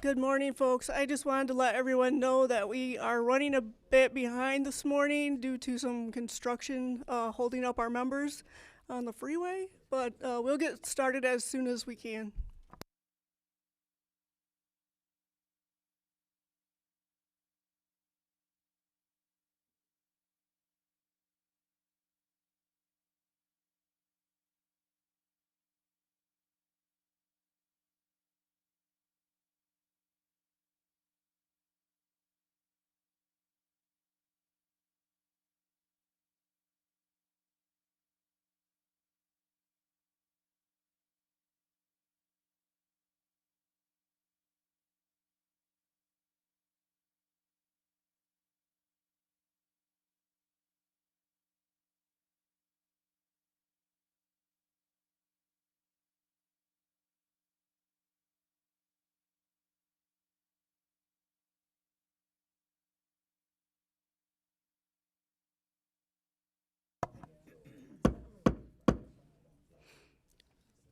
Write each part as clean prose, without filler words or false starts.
Good morning, folks. I just wanted to let everyone know that we are running a bit behind this morning due to some construction holding up our members on the freeway, but we'll get started as soon as we can.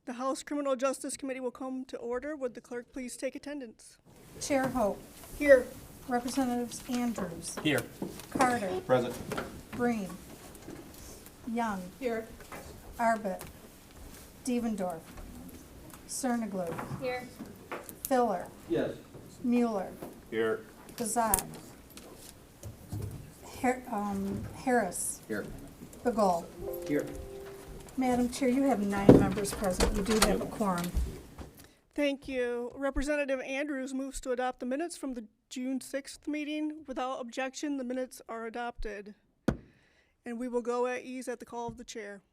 The House Criminal Justice Committee will come to order. Would the clerk please take attendance? Chair Hope, Here. Representatives Andrews, Here. Carter, Present. Breen, Young, Here. Arbit, Devendorf, Cerniglu, Here. Filler, Yes. Mueller, Here. Bazat, Harris, Here. Begol. Here. Madam Chair, you have 9 members present. You do have a quorum. Thank you. Representative Andrews moves to adopt the minutes from the June 6th meeting. Without objection, the minutes are adopted. And we will go at ease at the call of the chair.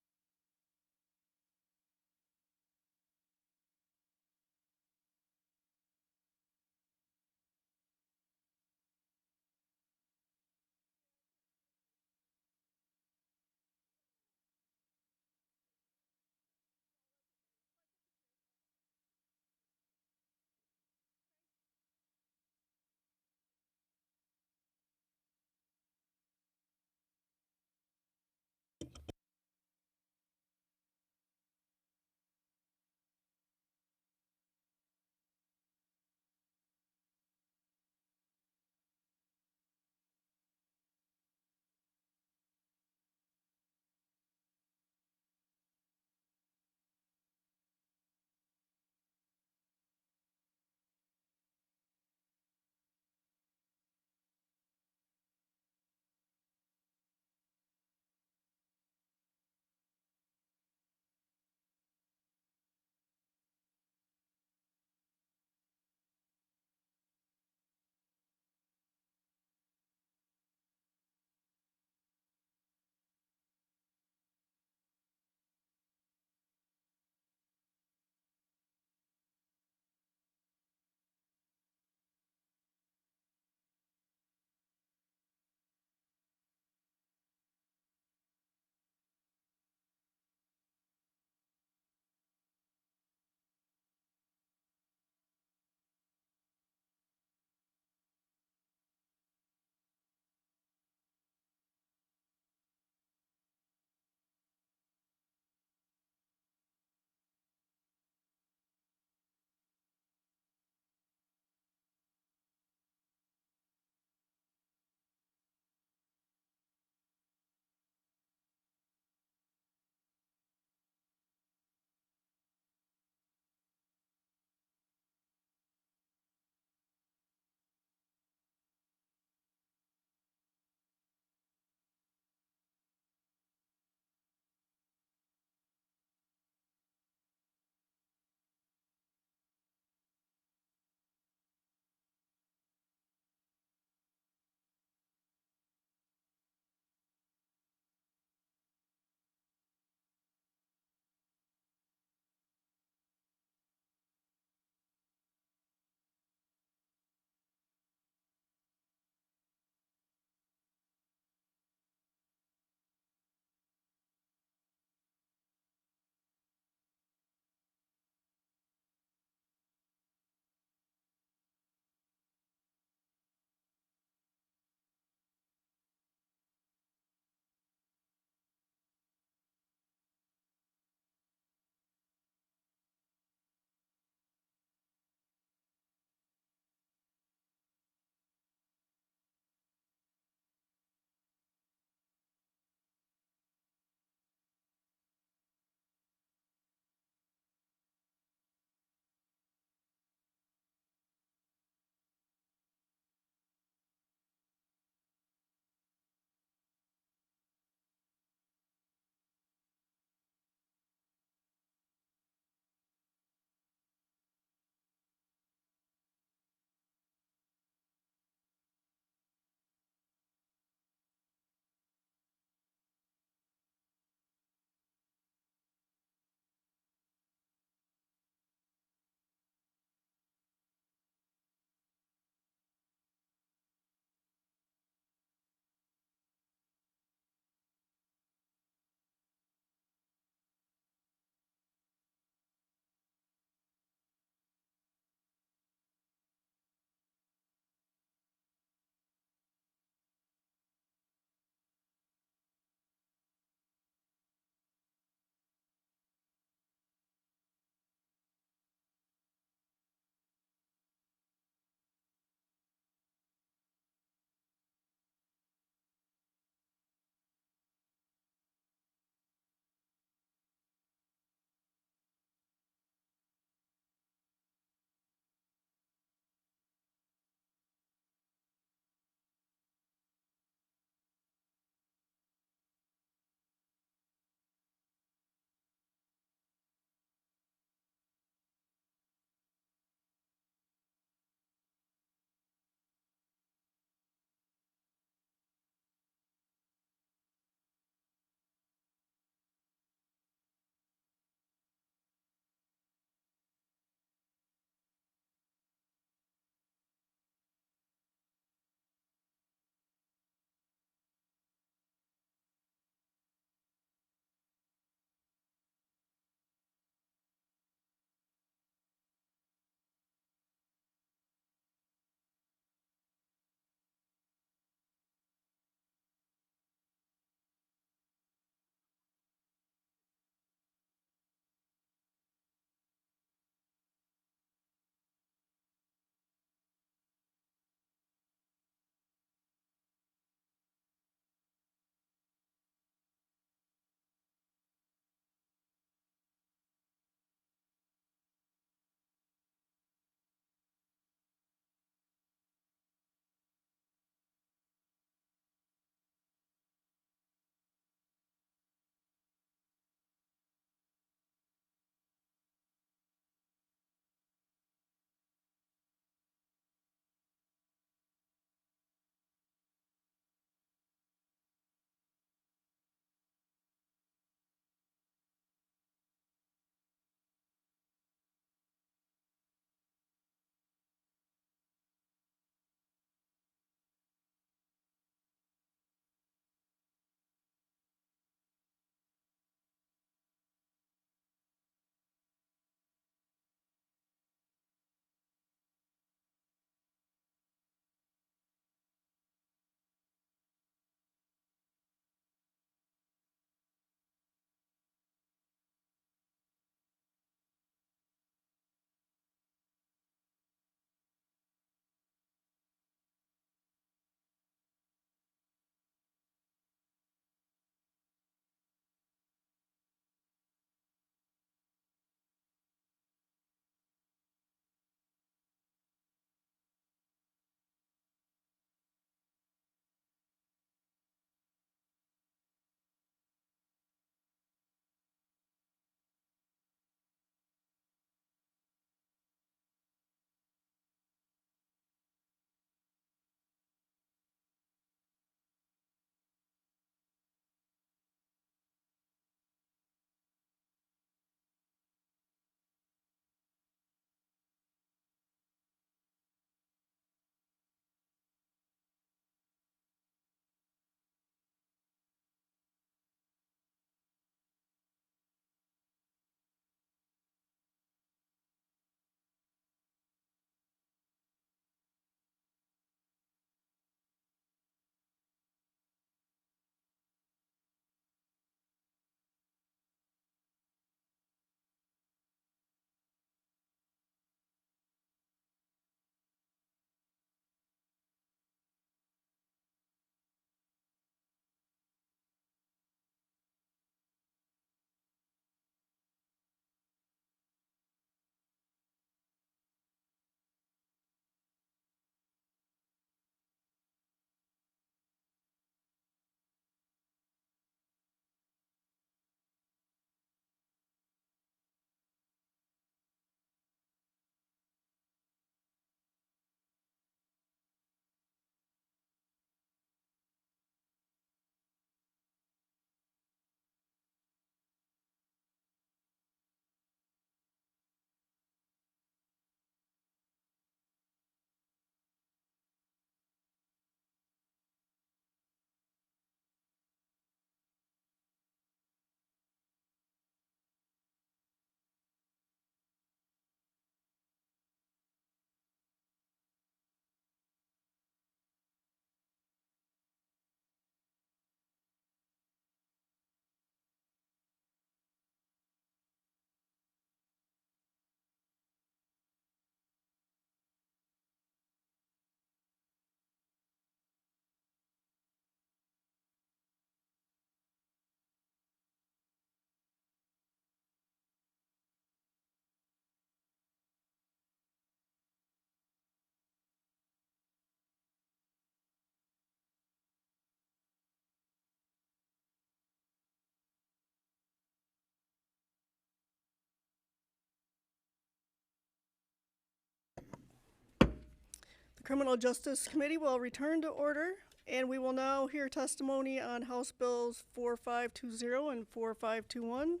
Criminal Justice Committee will return to order, and we will now hear testimony on House Bills 4520 and 4521.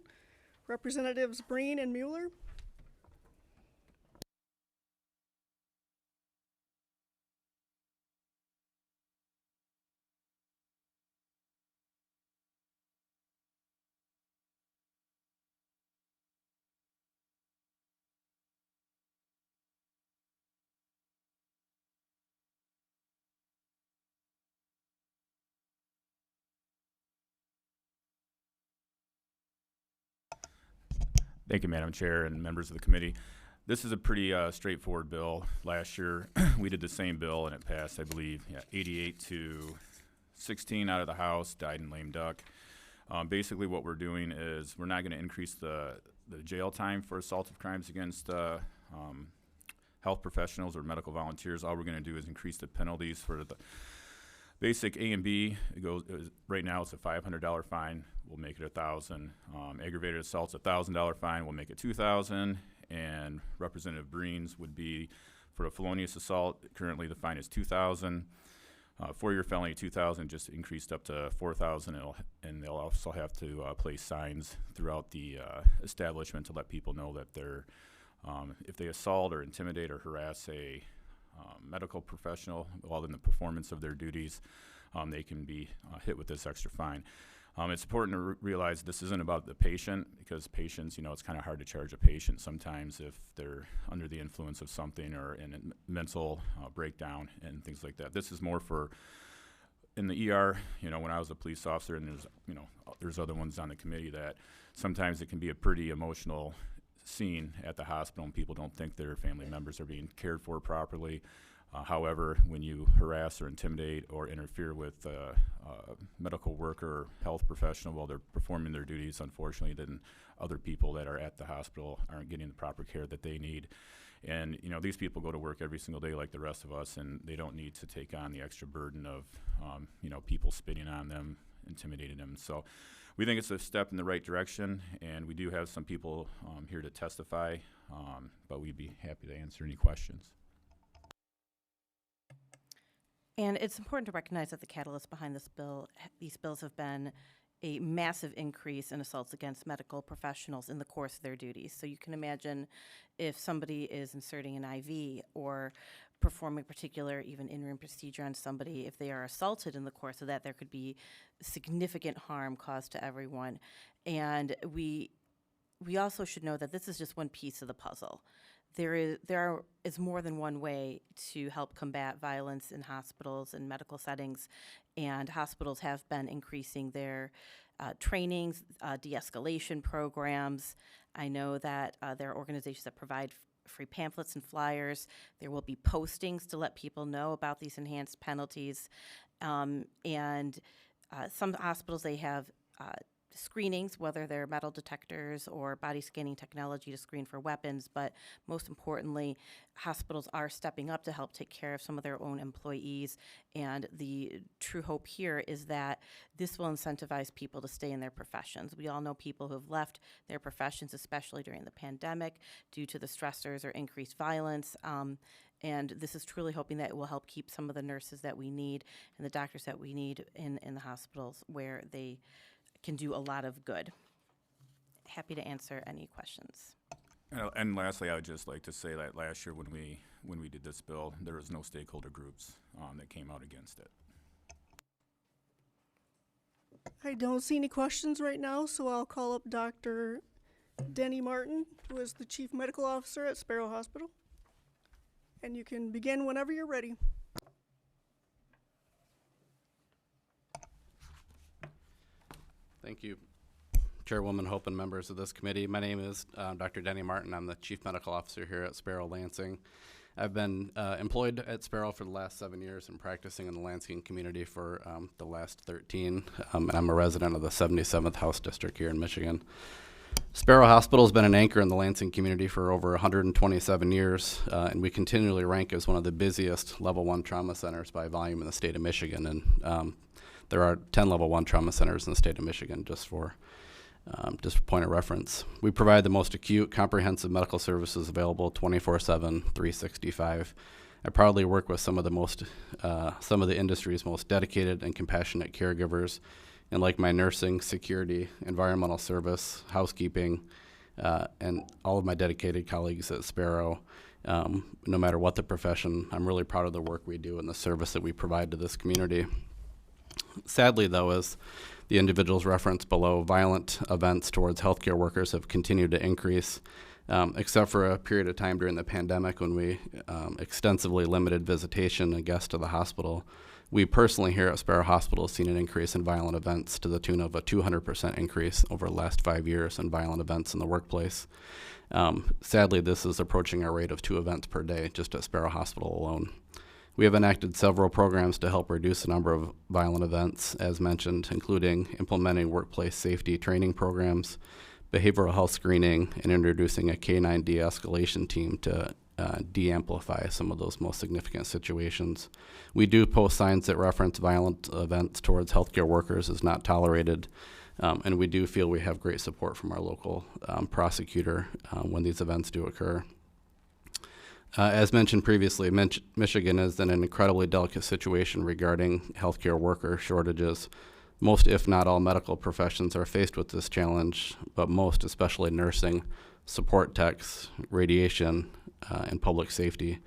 Representatives Breen and Mueller. Thank you, Madam Chair and members of the committee. This is a pretty straightforward bill. Last year, we did the same bill, and it passed, I believe, 88 to 16 out of the House, died in lame duck. Basically, what we're doing is we're not going to increase the jail time for assaultive crimes against health professionals or medical volunteers. All we're going to do is increase the penalties for the basic A and B. Right now it's a $500 fine. We'll make it $1,000. Aggravated assault's a $1,000 fine. We'll make it $2,000. And Representative Breen's would be for a felonious assault. Currently the fine is $2,000. 4-year felony $2,000, just increased up to $4,000. And they'll also have to place signs throughout the establishment to let people know that they're if they assault or intimidate or harass a medical professional while in the performance of their duties, they can be hit with this extra fine. It's important to realize this isn't about the patient, because patients, it's kind of hard to charge a patient sometimes if they're under the influence of something or in a mental breakdown and things like that. This is more for in the ER, when I was a police officer, and there's other ones on the committee, that sometimes it can be a pretty emotional scene at the hospital and people don't think their family members are being cared for properly. However, when you harass or intimidate or interfere with a medical worker or health professional while they're performing their duties, unfortunately, then other people that are at the hospital aren't getting the proper care that they need. And, these people go to work every single day like the rest of us, and they don't need to take on the extra burden of, people spitting on them, intimidating them. So we think it's a step in the right direction, and we do have some people here to testify, but we'd be happy to answer any questions. And it's important to recognize that the catalyst behind these bills have been a massive increase in assaults against medical professionals in the course of their duties. So you can imagine if somebody is inserting an IV or performing a particular even in-room procedure on somebody, if they are assaulted in the course of that, there could be significant harm caused to everyone. And we also should know that this is just one piece of the puzzle. There is more than one way to help combat violence in hospitals and medical settings, and hospitals have been increasing their trainings, de-escalation programs. I know that there are organizations that provide free pamphlets and flyers. There will be postings to let people know about these enhanced penalties. And some hospitals, they have screenings, whether they're metal detectors or body scanning technology to screen for weapons, but most importantly, hospitals are stepping up to help take care of some of their own employees, and the true hope here is that this will incentivize people to stay in their professions. We all know people who have left their professions, especially during the pandemic, due to the stressors or increased violence, and this is truly hoping that it will help keep some of the nurses that we need and the doctors that we need in the hospitals where they can do a lot of good. Happy to answer any questions. And lastly, I would just like to say that last year when we did this bill, there was no stakeholder groups that came out against it. I don't see any questions right now, so I'll call up Dr. Denny Martin, who is the Chief Medical Officer at Sparrow Hospital. And you can begin whenever you're ready. Thank you, Chairwoman Hope and members of this committee. My name is Dr. Denny Martin. I'm the Chief Medical Officer here at Sparrow Lansing. I've been employed at Sparrow for the last 7 years and practicing in the Lansing community for the last 13. And I'm a resident of the 77th House District here in Michigan. Sparrow Hospital has been an anchor in the Lansing community for over 127 years, and we continually rank as one of the busiest Level 1 trauma centers by volume in the state of Michigan. And there are 10 Level 1 trauma centers in the state of Michigan, just for point of reference. We provide the most acute, comprehensive medical services available 24/7, 365. I proudly work with some of the industry's most dedicated and compassionate caregivers, and like my nursing, security, environmental service, housekeeping, and all of my dedicated colleagues at Sparrow, no matter what the profession, I'm really proud of the work we do and the service that we provide to this community. Sadly, though, as the individuals referenced below, violent events towards healthcare workers have continued to increase, except for a period of time during the pandemic when we extensively limited visitation and guests to the hospital. We personally here at Sparrow Hospital have seen an increase in violent events to the tune of a 200% increase over the last 5 years in violent events in the workplace. Sadly, this is approaching our rate of 2 events per day just at Sparrow Hospital alone. We have enacted several programs to help reduce the number of violent events, as mentioned, including implementing workplace safety training programs, behavioral health screening, and introducing a K-9 de-escalation team to de-amplify some of those most significant situations. We do post signs that reference violent events towards healthcare workers is not tolerated, and we do feel we have great support from our local prosecutor when these events do occur. As mentioned previously, Michigan is in an incredibly delicate situation regarding healthcare worker shortages. Most, if not all, medical professions are faced with this challenge, but most, especially nursing, support techs, radiation, and public safety.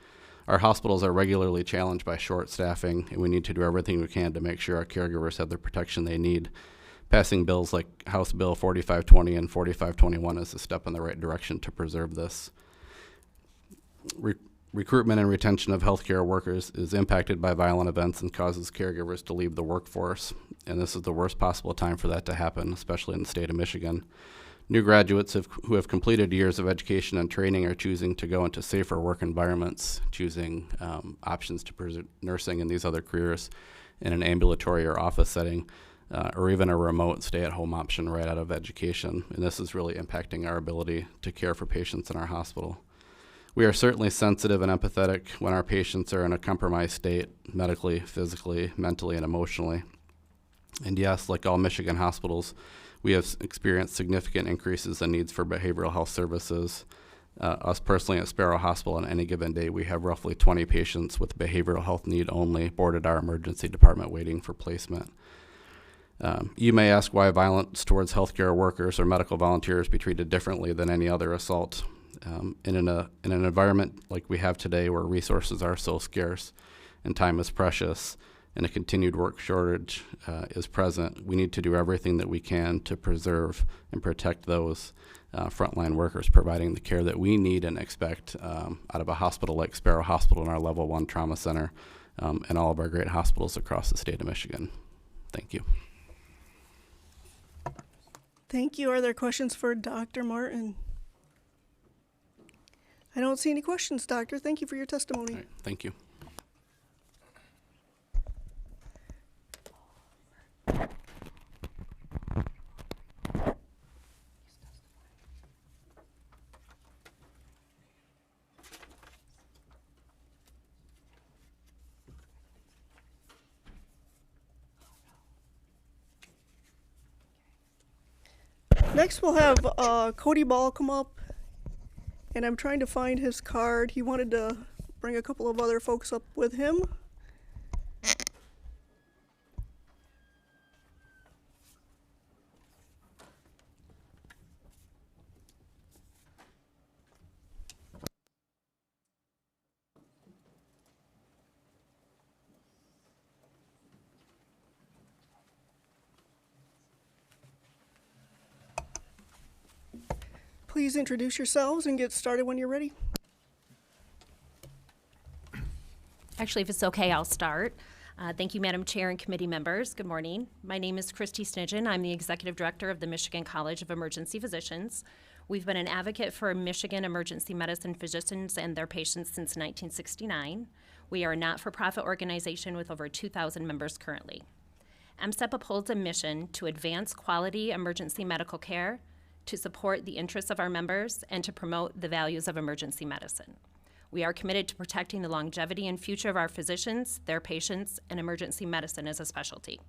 Our hospitals are regularly challenged by short staffing, and we need to do everything we can to make sure our caregivers have the protection they need. Passing bills like House Bill 4520 and 4521 is a step in the right direction to preserve this. Recruitment and retention of healthcare workers is impacted by violent events and causes caregivers to leave the workforce, and this is the worst possible time for that to happen, especially in the state of Michigan. New graduates who have completed years of education and training are choosing to go into safer work environments, choosing options to pursue nursing and these other careers in an ambulatory or office setting, or even a remote stay-at-home option right out of education, and this is really impacting our ability to care for patients in our hospital. We are certainly sensitive and empathetic when our patients are in a compromised state, medically, physically, mentally, and emotionally. And yes, like all Michigan hospitals, we have experienced significant increases in needs for behavioral health services. Us personally at Sparrow Hospital on any given day, we have roughly 20 patients with behavioral health need only boarded our emergency department waiting for placement. You may ask why violence towards healthcare workers or medical volunteers be treated differently than any other assault. In an environment like we have today where resources are so scarce and time is precious and a continued work shortage is present, we need to do everything that we can to preserve and protect those frontline workers providing the care that we need and expect out of a hospital like Sparrow Hospital and our Level 1 Trauma Center and all of our great hospitals across the state of Michigan. Thank you. Thank you. Are there questions for Dr. Martin? I don't see any questions, Doctor. Thank you for your testimony. All right, thank you. Next, we'll have Cody Ball come up, and I'm trying to find his card. He wanted to bring a couple of other folks up with him. Please introduce yourselves and get started when you're ready. Actually, if it's okay, I'll start. Thank you, Madam Chair and committee members. Good morning. My name is Christy Snidgen. I'm the Executive Director of the Michigan College of Emergency Physicians. We've been an advocate for Michigan emergency medicine physicians and their patients since 1969. We are a not-for-profit organization with over 2,000 members currently. MCEP upholds a mission to advance quality emergency medical care, to support the interests of our members, and to promote the values of emergency medicine. We are committed to protecting the longevity and future of our physicians, their patients, and emergency medicine as a specialty.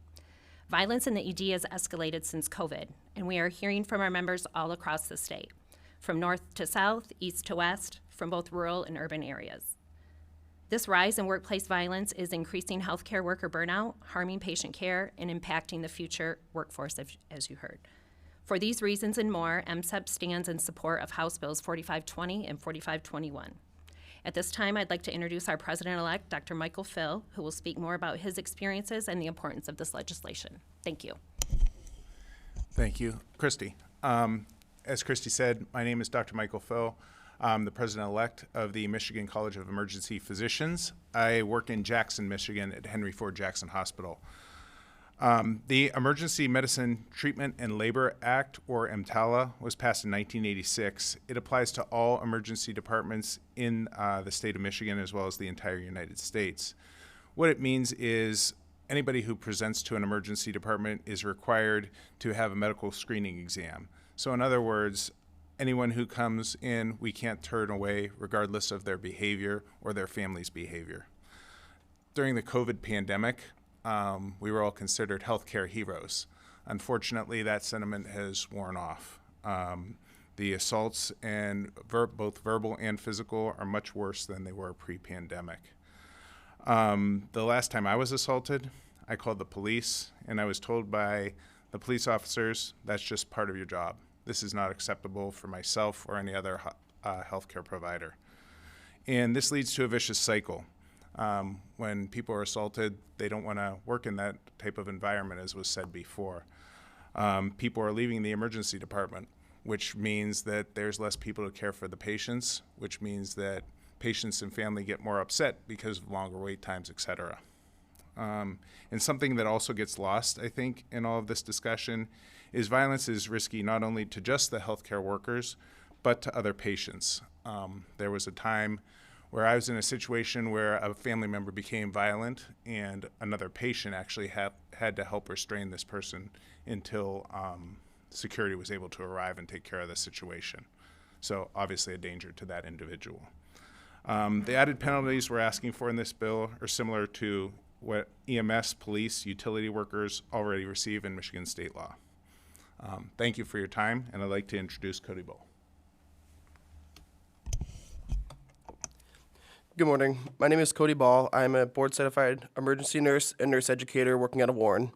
Violence in the ED has escalated since COVID, and we are hearing from our members all across the state, from north to south, east to west, from both rural and urban areas. This rise in workplace violence is increasing healthcare worker burnout, harming patient care, and impacting the future workforce, as you heard. For these reasons and more, MSEP stands in support of House Bills 4520 and 4521. At this time, I'd like to introduce our President-elect, Dr. Michael Fill, who will speak more about his experiences and the importance of this legislation. Thank you. Thank you. Christy. As Christy said, my name is Dr. Michael Fill. I'm the president-elect of the Michigan College of Emergency Physicians. I work in Jackson, Michigan at Henry Ford Jackson Hospital. The Emergency Medicine Treatment and Labor Act, or EMTALA, was passed in 1986. It applies to all emergency departments in the state of Michigan as well as the entire United States. What it means is anybody who presents to an emergency department is required to have a medical screening exam. So in other words, anyone who comes in, we can't turn away regardless of their behavior or their family's behavior. During the COVID pandemic, we were all considered healthcare heroes. Unfortunately, that sentiment has worn off. The assaults, and both verbal and physical, are much worse than they were pre-pandemic. The last time I was assaulted, I called the police, and I was told by the police officers, that's just part of your job. This is not acceptable for myself or any other healthcare provider. And this leads to a vicious cycle. When people are assaulted, they don't want to work in that type of environment, as was said before. People are leaving the emergency department, which means that there's less people to care for the patients, which means that patients and family get more upset because of longer wait times, et cetera. And something that also gets lost, I think, in all of this discussion is violence is risky not only to just the healthcare workers, but to other patients. There was a time where I was in a situation where a family member became violent and another patient actually had to help restrain this person until security was able to arrive and take care of the situation. So obviously a danger to that individual. The added penalties we're asking for in this bill are similar to what EMS, police, utility workers already receive in Michigan state law. Thank you for your time, and I'd like to introduce Cody Bull. Good morning. My name is Cody Ball. I'm a board-certified emergency nurse and nurse educator working out of Warren.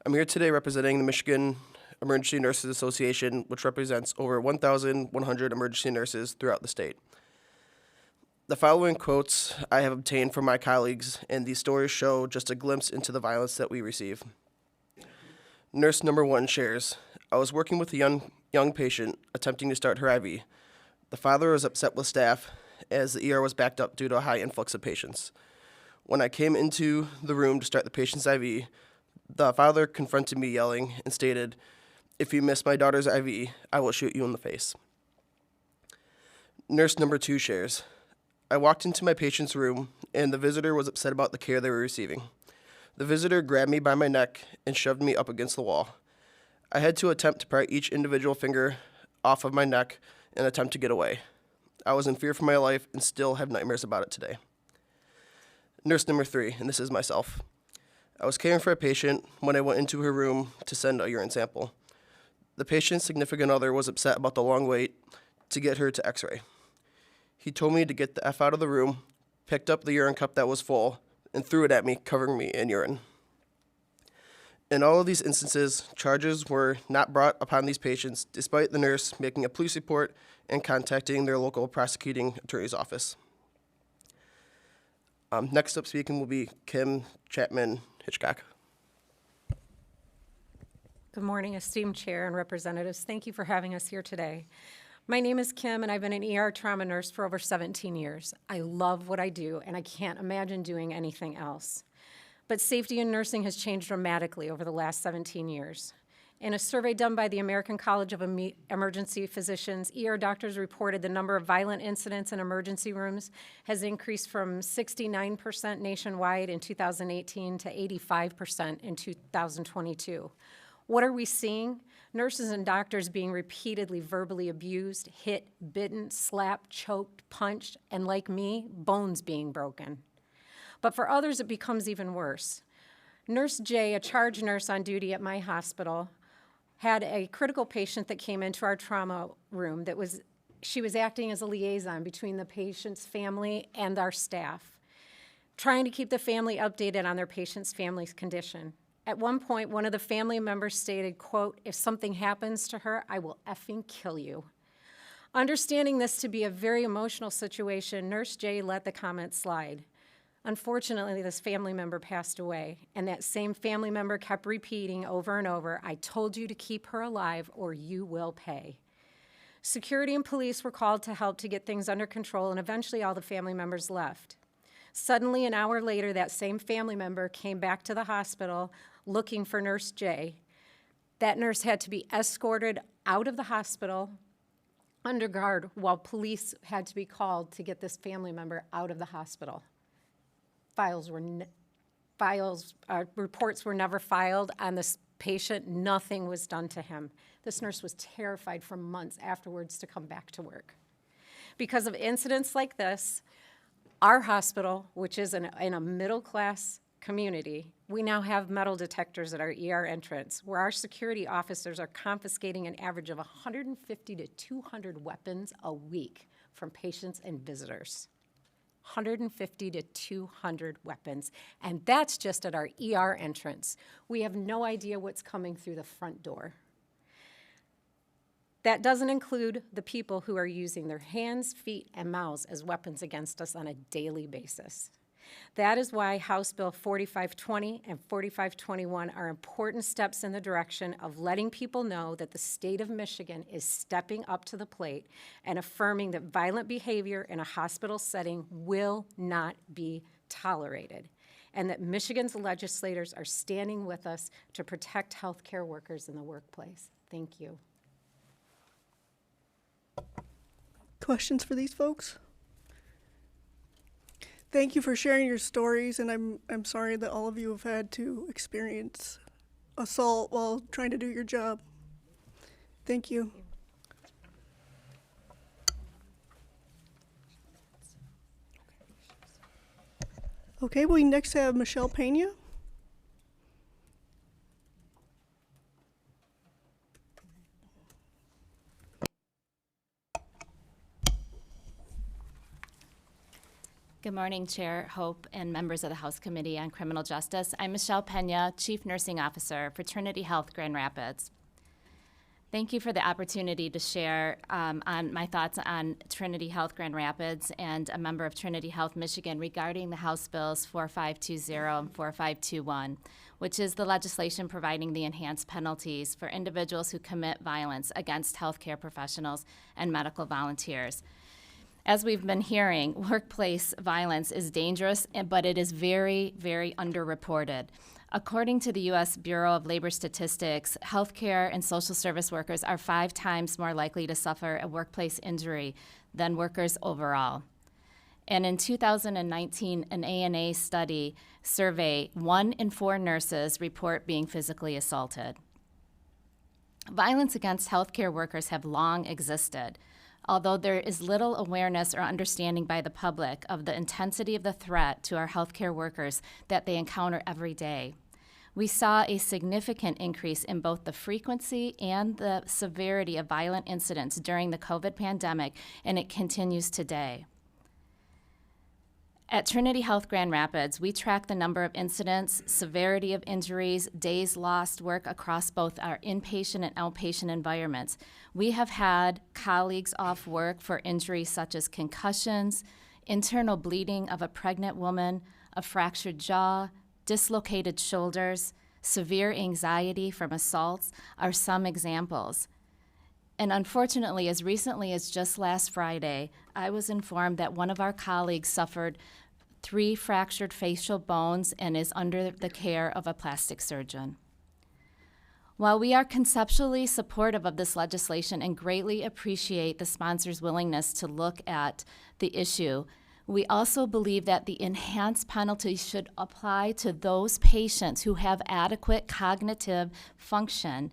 I'm here today representing the Michigan Emergency Nurses Association, which represents over 1,100 emergency nurses throughout the state. The following quotes I have obtained from my colleagues, and these stories show just a glimpse into the violence that we receive. Nurse number 1 shares, I was working with a young patient attempting to start her IV. The father was upset with staff as the ER was backed up due to a high influx of patients. When I came into the room to start the patient's IV, the father confronted me yelling and stated, "If you miss my daughter's IV, I will shoot you in the face." Nurse number 2 shares, I walked into my patient's room and the visitor was upset about the care they were receiving. The visitor grabbed me by my neck and shoved me up against the wall. I had to attempt to pry each individual finger off of my neck and attempt to get away. I was in fear for my life and still have nightmares about it today. Nurse number 3, and this is myself. I was caring for a patient when I went into her room to send a urine sample. The patient's significant other was upset about the long wait to get her to x-ray. He told me to get the F out of the room, picked up the urine cup that was full, and threw it at me, covering me in urine. In all of these instances, charges were not brought upon these patients, despite the nurse making a police report and contacting their local prosecuting attorney's office. Next up speaking will be Kim Chapman Hitchcock. Good morning, esteemed chair and representatives. Thank you for having us here today. My name is Kim, and I've been an ER trauma nurse for over 17 years. I love what I do, and I can't imagine doing anything else. But safety in nursing has changed dramatically over the last 17 years. In a survey done by the American College of Emergency Physicians, ER doctors reported the number of violent incidents in emergency rooms has increased from 69% nationwide in 2018 to 85% in 2022. What are we seeing? Nurses and doctors being repeatedly verbally abused, hit, bitten, slapped, choked, punched, and like me, bones being broken. But for others, it becomes even worse. Nurse J, a charge nurse on duty at my hospital, had a critical patient that came into our trauma room she was acting as a liaison between the patient's family and our staff. trying to keep the family updated on their patient's family's condition. At one point, one of the family members stated, quote, "If something happens to her, I will effing kill you." Understanding this to be a very emotional situation, Nurse J let the comment slide. Unfortunately, this family member passed away, and that same family member kept repeating over and over, "I told you to keep her alive or you will pay." Security and police were called to help to get things under control, and eventually all the family members left. Suddenly, an hour later, that same family member came back to the hospital looking for Nurse J. That nurse had to be escorted out of the hospital under guard while police had to be called to get this family member out of the hospital. Reports were never filed on this patient. Nothing was done to him. This nurse was terrified for months afterwards to come back to work. Because of incidents like this, our hospital, which is in a middle-class community, we now have metal detectors at our ER entrance, where our security officers are confiscating an average of 150 to 200 weapons a week from patients and visitors. 150 to 200 weapons, and that's just at our ER entrance. We have no idea what's coming through the front door. That doesn't include the people who are using their hands, feet, and mouths as weapons against us on a daily basis. That is why House Bill 4520 and 4521 are important steps in the direction of letting people know that the state of Michigan is stepping up to the plate and affirming that violent behavior in a hospital setting will not be tolerated, and that Michigan's legislators are standing with us to protect healthcare workers in the workplace. Thank you. Questions for these folks? Thank you for sharing your stories, and I'm sorry that all of you have had to experience assault while trying to do your job. Thank you. Okay, we next have Michelle Pena. Good morning, Chair Hope and members of the House Committee on Criminal Justice. I'm Michelle Pena, Chief Nursing Officer for Trinity Health Grand Rapids. Thank you for the opportunity to share on my thoughts on Trinity Health Grand Rapids and a member of Trinity Health Michigan regarding the House Bills 4520 and 4521, which is the legislation providing the enhanced penalties for individuals who commit violence against healthcare professionals and medical volunteers. As we've been hearing, workplace violence is dangerous, but it is very, very underreported. According to the U.S. Bureau of Labor Statistics, healthcare and social service workers are 5 times more likely to suffer a workplace injury than workers overall. And in 2019, an ANA study survey, 1 in 4 nurses report being physically assaulted. Violence against healthcare workers have long existed, although there is little awareness or understanding by the public of the intensity of the threat to our healthcare workers that they encounter every day. We saw a significant increase in both the frequency and the severity of violent incidents during the COVID pandemic, and it continues today. At Trinity Health Grand Rapids, we track the number of incidents, severity of injuries, days lost work across both our inpatient and outpatient environments. We have had colleagues off work for injuries such as concussions, internal bleeding of a pregnant woman, a fractured jaw, dislocated shoulders, severe anxiety from assaults are some examples. And unfortunately, as recently as just last Friday, I was informed that one of our colleagues suffered 3 fractured facial bones and is under the care of a plastic surgeon. While we are conceptually supportive of this legislation and greatly appreciate the sponsor's willingness to look at the issue, we also believe that the enhanced penalty should apply to those patients who have adequate cognitive function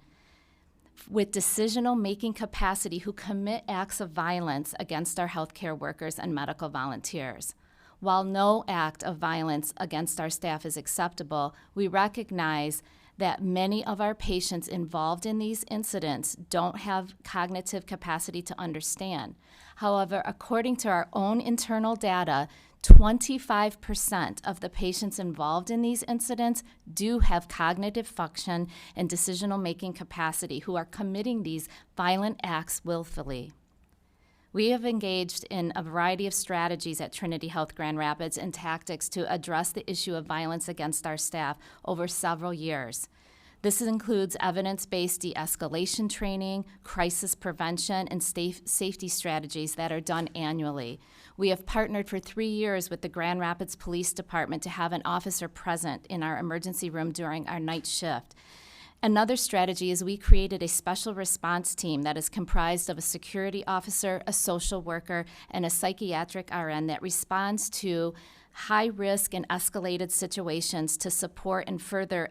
with decisional-making capacity who commit acts of violence against our healthcare workers and medical volunteers. While no act of violence against our staff is acceptable, we recognize that many of our patients involved in these incidents don't have cognitive capacity to understand. However, according to our own internal data, 25% of the patients involved in these incidents do have cognitive function and decisional-making capacity who are committing these violent acts willfully. We have engaged in a variety of strategies at Trinity Health Grand Rapids and tactics to address the issue of violence against our staff over several years. This includes evidence-based de-escalation training, crisis prevention, and safety strategies that are done annually. We have partnered for 3 years with the Grand Rapids Police Department to have an officer present in our emergency room during our night shift. Another strategy is we created a special response team that is comprised of a security officer, a social worker, and a psychiatric RN that responds to high-risk and escalated situations to support and further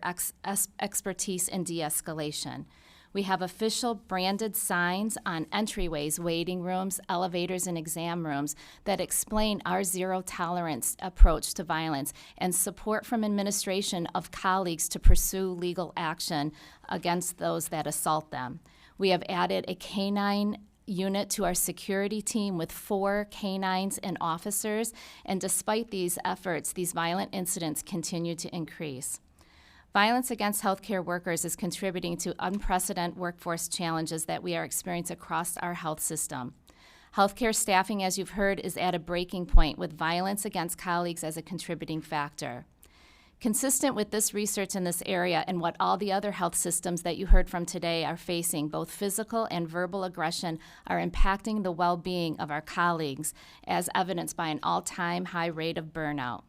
expertise in de-escalation. We have official branded signs on entryways, waiting rooms, elevators, and exam rooms that explain our zero-tolerance approach to violence and support from administration of colleagues to pursue legal action against those that assault them. We have added a canine unit to our security team with 4 canines and officers, and despite these efforts, these violent incidents continue to increase. Violence against healthcare workers is contributing to unprecedented workforce challenges that we are experiencing across our health system. Healthcare staffing, as you've heard, is at a breaking point with violence against colleagues as a contributing factor. Consistent with this research in this area and what all the other health systems that you heard from today are facing, both physical and verbal aggression are impacting the well-being of our colleagues, as evidenced by an all-time high rate of burnout.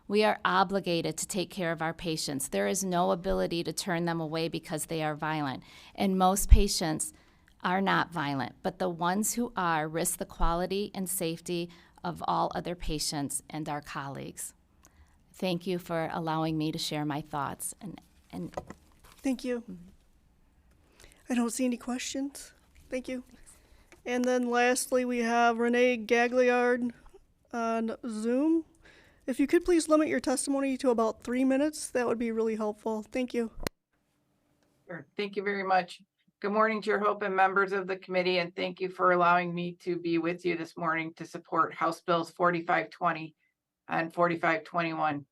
We are obligated to take care of our patients. There is no ability to turn them away because they are violent, and most patients are not violent, but the ones who are risk the quality and safety of all other patients and our colleagues. Thank you for allowing me to share my thoughts. And Thank you. I don't see any questions. Thank you. And then lastly, we have Renee Gagliard on Zoom. If you could please limit your testimony to about 3 minutes, that would be really helpful. Thank you. Sure. Thank you very much. Good morning, Chair Hope and members of the committee, and thank you for allowing me to be with you this morning to support House Bills 4520 and 4521.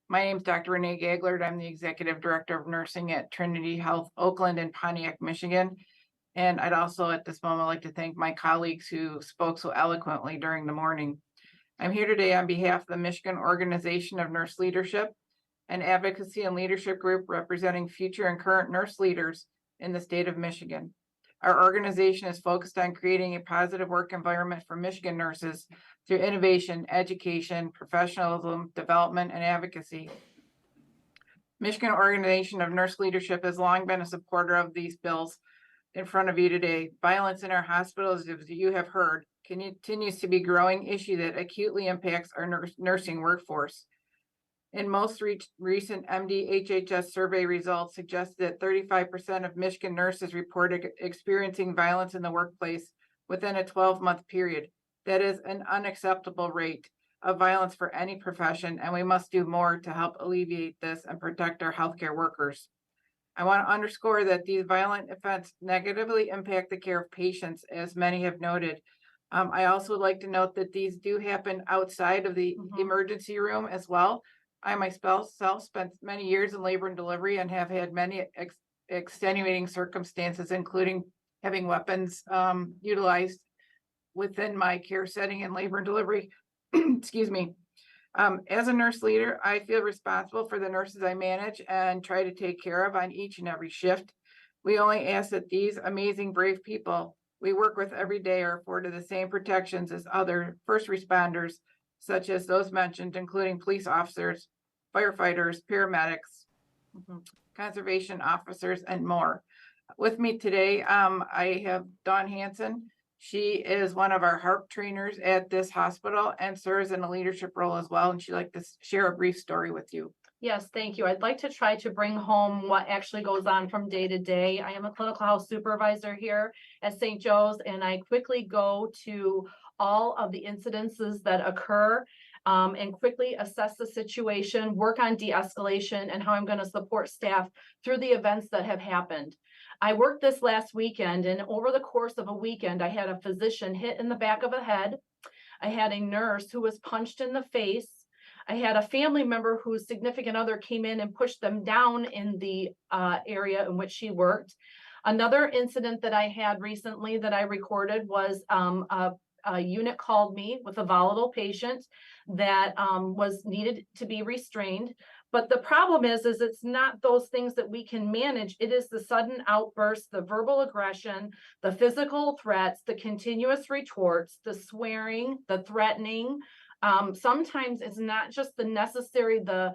My name is Dr. Renee Gagliard. I'm the Executive Director of Nursing at Trinity Health Oakland in Pontiac, Michigan. And I'd also at this moment like to thank my colleagues who spoke so eloquently during the morning. I'm here today on behalf of the Michigan Organization of Nurse Leadership, an advocacy and leadership group representing future and current nurse leaders in the state of Michigan. Our organization is focused on creating a positive work environment for Michigan nurses through innovation, education, professionalism, development, and advocacy. Michigan Organization of Nurse Leadership has long been a supporter of these bills in front of you today. Violence in our hospitals, as you have heard, continues to be a growing issue that acutely impacts our nursing workforce. In most recent MD-HHS survey results suggest that 35% of Michigan nurses reported experiencing violence in the workplace within a 12-month period. That is an unacceptable rate of violence for any profession, and we must do more to help alleviate this and protect our healthcare workers. I want to underscore that these violent events negatively impact the care of patients, as many have noted. I also would like to note that these do happen outside of the emergency room as well. I myself spent many years in labor and delivery and have had many extenuating circumstances, including having weapons utilized within my care setting in labor and delivery. Excuse me. As a nurse leader, I feel responsible for the nurses I manage and try to take care of on each and every shift. We only ask that these amazing, brave people we work with every day are afforded the same protections as other first responders, such as those mentioned, including police officers, firefighters, paramedics, conservation officers, and more. With me today, I have Dawn Hansen. She is one of our HARP trainers at this hospital and serves in a leadership role as well. And she'd like to share a brief story with you. Yes, thank you. I'd like to try to bring home what actually goes on from day to day. I am a clinical house supervisor here at St. Joe's, and I quickly go to all of the incidences that occur and quickly assess the situation, work on de-escalation, and how I'm going to support staff through the events that have happened. I worked this last weekend, and over the course of a weekend, I had a physician hit in the back of the head. I had a nurse who was punched in the face. I had a family member whose significant other came in and pushed them down in the area in which she worked. Another incident that I had recently that I recorded was a unit called me with a volatile patient that was needed to be restrained. But the problem is it's not those things that we can manage. It is the sudden outbursts, the verbal aggression, the physical threats, the continuous retorts, the swearing, the threatening. Sometimes it's not just the necessary, the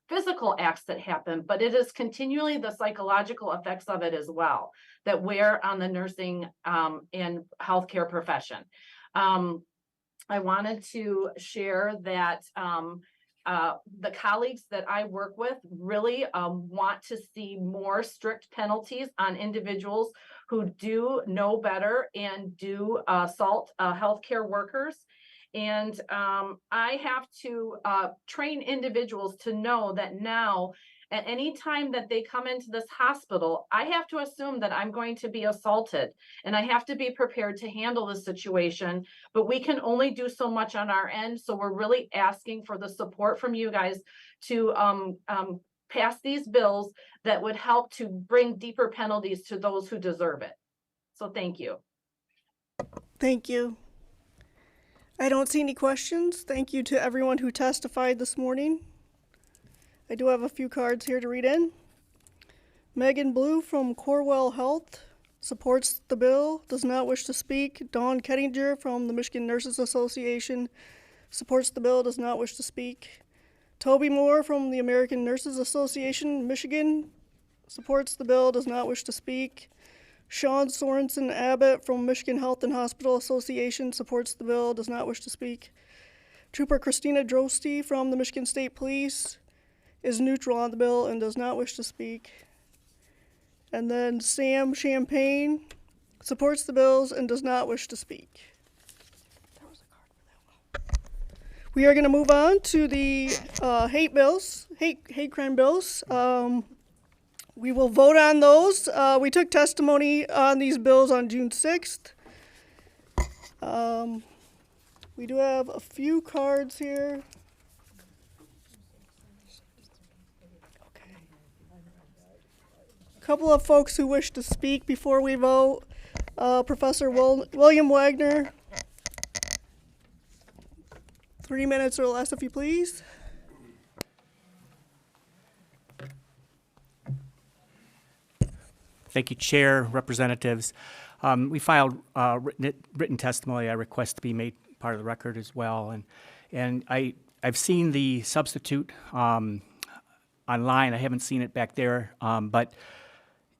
physical acts that happen, but it is continually the psychological effects of it as well that wear on the nursing and healthcare profession. I wanted to share that the colleagues that I work with really want to see more strict penalties on individuals who do know better and do assault healthcare workers. And I have to train individuals to know that now, at any time that they come into this hospital, I have to assume that I'm going to be assaulted, and I have to be prepared to handle the situation. But we can only do so much on our end. So we're really asking for the support from you guys to pass these bills that would help to bring deeper penalties to those who deserve it. So thank you. Thank you. I don't see any questions. Thank you to everyone who testified this morning. I do have a few cards here to read in. Megan Blue from Corewell Health supports the bill, does not wish to speak. Dawn Kettinger from the Michigan Nurses Association supports the bill, does not wish to speak. Toby Moore from the American Nurses Association, Michigan, supports the bill, does not wish to speak. Sean Sorensen Abbott from Michigan Health and Hospital Association supports the bill, does not wish to speak. Trooper Christina Drosty from the Michigan State Police is neutral on the bill and does not wish to speak. And then Sam Champagne supports the bills and does not wish to speak. There was a card for that one. We are going to move on to the hate crime bills. We will vote on those. We took testimony on these bills on June 6th. We do have a few cards here. Okay. A couple of folks who wish to speak before we vote. Professor William Wagner. 3 minutes or less, if you please. Thank you, Chair, representatives. We filed written testimony. I request to be made part of the record as well. And I've seen the substitute online. I haven't seen it back there. But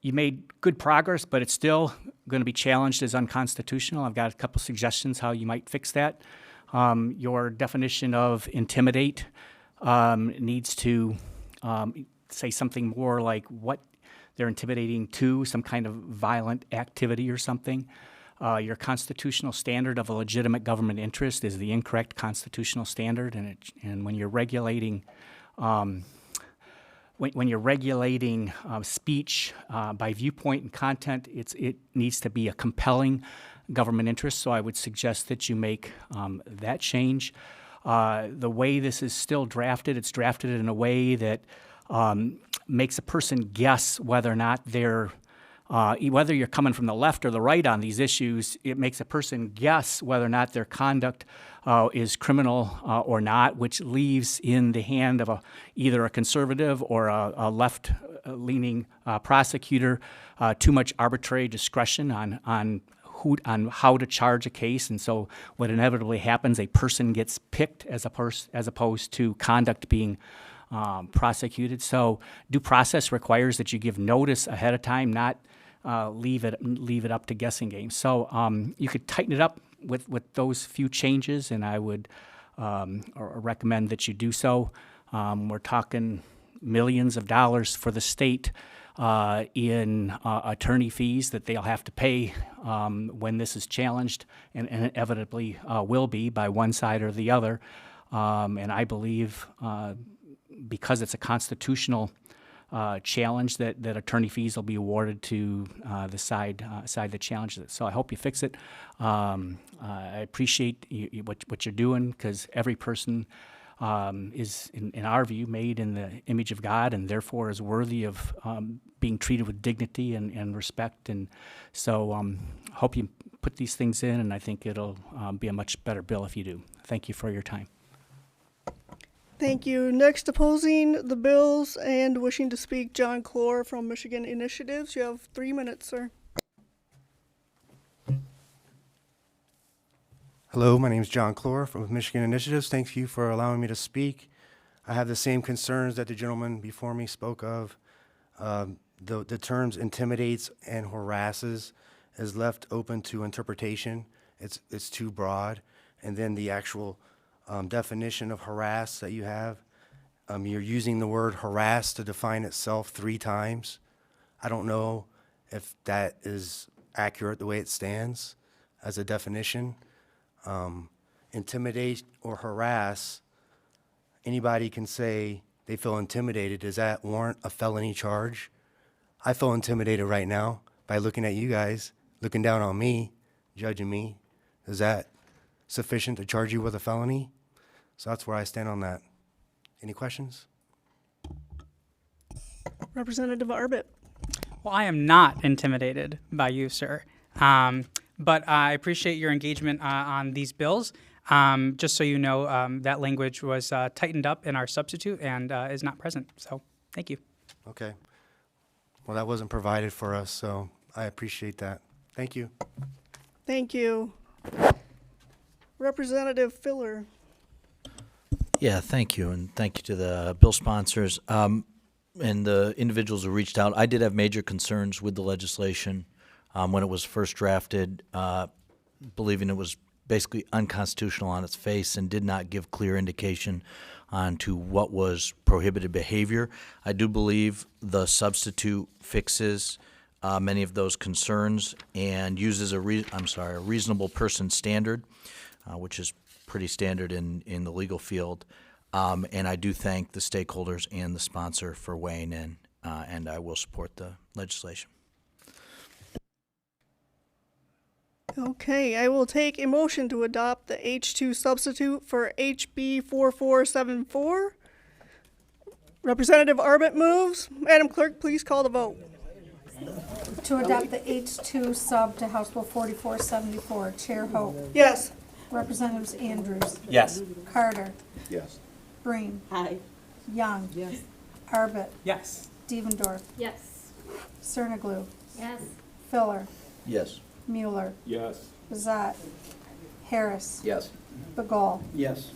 you made good progress, but it's still going to be challenged as unconstitutional. I've got a couple suggestions how you might fix that. Your definition of intimidate needs to say something more like what they're intimidating to, some kind of violent activity or something. Your constitutional standard of a legitimate government interest is the incorrect constitutional standard, and when you're regulating when you're regulating speech by viewpoint and content, it needs to be a compelling government interest. So I would suggest that you make that change. The way this is still drafted, it's drafted in a way that makes a person guess whether or not they're, whether you're coming from the left or the right on these issues, it makes a person guess whether or not their conduct is criminal or not, which leaves in the hand of either a conservative or a left-leaning prosecutor too much arbitrary discretion on how to charge a case. And so what inevitably happens, a person gets picked as opposed to conduct being prosecuted. So due process requires that you give notice ahead of time, not leave it up to guessing games. So you could tighten it up with those few changes, and I would recommend that you do so. We're talking millions of dollars for the state in attorney fees that they'll have to pay when this is challenged, and inevitably will be by one side or the other. And I believe because it's a constitutional challenge that attorney fees will be awarded to the side that challenges it. So I hope you fix it. I appreciate what you're doing, because every person is, in our view, made in the image of God, and therefore is worthy of being treated with dignity and respect. And so hope you put these things in, and I think it'll be a much better bill if you do. Thank you for your time. Thank you. Next, opposing the bills and wishing to speak, John Clore from Michigan Initiatives. You have 3 minutes, sir. Hello, my name is John Clore from Michigan Initiatives. Thank you for allowing me to speak. I have the same concerns that the gentleman before me spoke of. The terms intimidates and harasses is left open to interpretation. It's too broad. And then the actual definition of harass that you have, you're using the word harass to define itself 3 times. I don't know if that is accurate the way it stands as a definition. Intimidate or harass, anybody can say they feel intimidated. Does that warrant a felony charge? I feel intimidated right now by looking at you guys, looking down on me, judging me. Is that sufficient to charge you with a felony? So that's where I stand on that. Any questions? Representative Arbit. Well, I am not intimidated by you, sir. But I appreciate your engagement on these bills. Just so you know, that language was tightened up in our substitute and is not present. So thank you. Okay. Well, that wasn't provided for us, so I appreciate that. Thank you. Thank you. Representative Filler. Yeah, thank you, and thank you to the bill sponsors and the individuals who reached out. I did have major concerns with the legislation when it was first drafted, believing it was basically unconstitutional on its face and did not give clear indication on to what was prohibited behavior. I do believe the substitute fixes many of those concerns and uses a reasonable person standard, which is pretty standard in the legal field. And I do thank the stakeholders and the sponsor for weighing in, and I will support the legislation. Okay, I will take a motion to adopt the H2 substitute for HB 4474. Representative Arbit moves. Madam Clerk, please call the vote. To adopt the H2 sub to House Bill 4474, Chair Hope. Yes. Representatives Andrews. Yes. Carter. Yes. Breen. Aye. Young. Yes. Arbit. Yes. Devendorf. Yes. Cerniglu. Yes. Filler. Yes. Mueller. Yes. Bazat. Harris. Yes. Begall. Yes.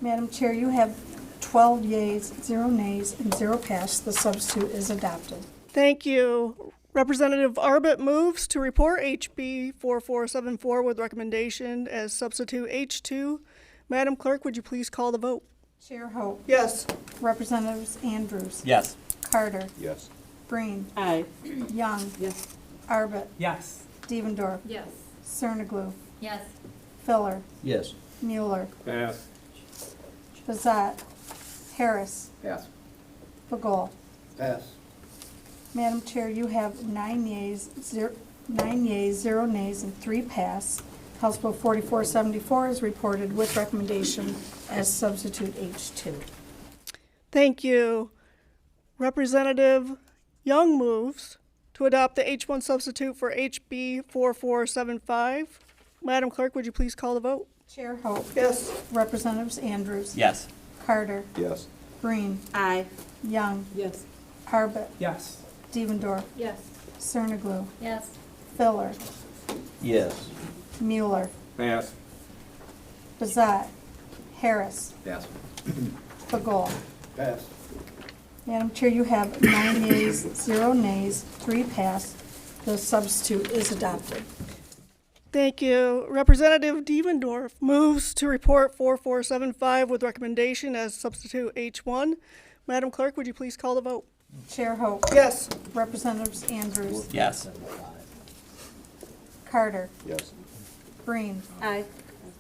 Madam Chair, you have 12 yeas, 0 nays, and 0 pass. The substitute is adopted. Thank you. Representative Arbit moves to report HB 4474 with recommendation as substitute H2. Madam Clerk, would you please call the vote? Chair Hope. Yes. Representatives Andrews. Yes. Carter. Yes. Breen. Aye. Young. Yes. Arbit. Yes. Devendorf. Yes. Cerniglu. Yes. Filler. Yes. Mueller. Pass. Bazat. Harris. Pass. Begall. Pass. Madam Chair, you have 9 yeas, 0 nays, and 3 pass. House Bill 4474 is reported with recommendation as substitute H2. Thank you. Representative Young moves to adopt the H1 substitute for HB 4475. Madam Clerk, would you please call the vote? Chair Hope. Yes. Representatives Andrews. Yes. Carter. Yes. Breen. Aye. Young. Yes. Arbit. Yes. Devendorf. Yes. Cerniglu. Yes. Filler. Yes. Mueller. Pass. Bazat. Harris. Pass. Begall. Pass. Madam Chair, you have 9 yeas, 0 nays, 3 pass. The substitute is adopted. Thank you. Representative Devendorf moves to report 4475 with recommendation as substitute H1. Madam Clerk, would you please call the vote? Chair Hope. Yes. Representatives Andrews. Yes. Carter. Yes. Breen. Aye.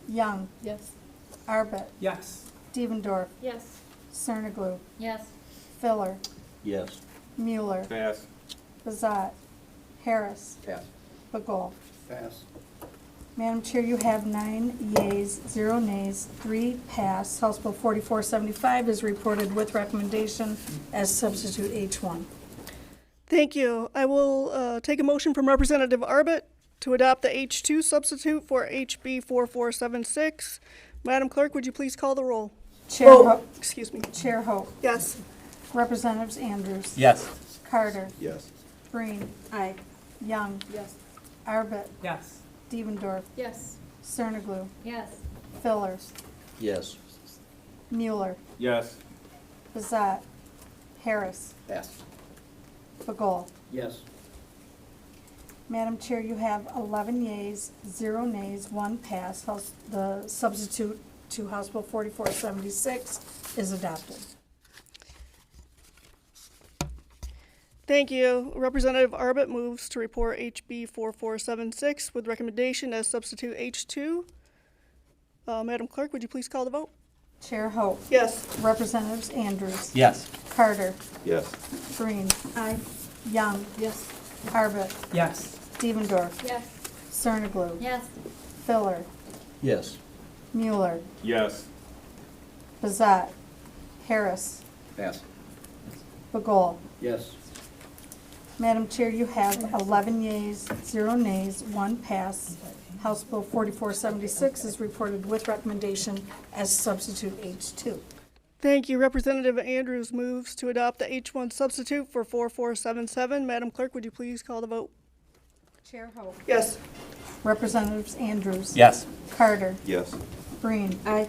Young. Yes. Arbit. Yes. Devendorf. Yes. Cerniglu. Yes. Filler. Yes. Mueller. Pass. Bazat. Harris. Pass. Bagol. Pass. Madam Chair, you have 9 yeas, 0 nays, 3 pass. House Bill 4475 is reported with recommendation as substitute H1. Thank you. I will take a motion from Representative Arbit to adopt the H2 substitute for HB 4476. Madam Clerk, would you please call the roll? Chair Hope. Excuse me. Chair Hope. Yes. Representatives Andrews. Yes. Carter. Yes. Green. Aye. Young. Yes. Arbit. Yes. Devendorf. Yes. Cerniglu. Yes. Filler. Yes. Mueller. Yes. Bazat. Harris. Pass. Bagol. Yes. Madam Chair, you have 11 yeas, 0 nays, 1 pass. The substitute to House Bill 4476 is adopted. Thank you. Representative Arbit moves to report HB 4476 with recommendation as substitute H2. Madam Clerk, would you please call the vote? Chair Hope. Yes. Representatives Andrews. Yes. Carter. Yes. Green. Aye. Young. Yes. Arbit. Yes. Devendorf. Yes. Cerniglu. Yes. Filler. Yes. Mueller. Yes. Bazat. Harris. Pass. Bagol. Yes. Madam Chair, you have 11 yeas, 0 nays, 1 pass. House Bill 4476 is reported with recommendation as substitute H2. Thank you. Representative Andrews moves to adopt the H1 substitute for 4477. Madam Clerk, would you please call the vote? Chair Hope. Yes. Representatives Andrews. Yes. Carter. Yes. Green. Aye.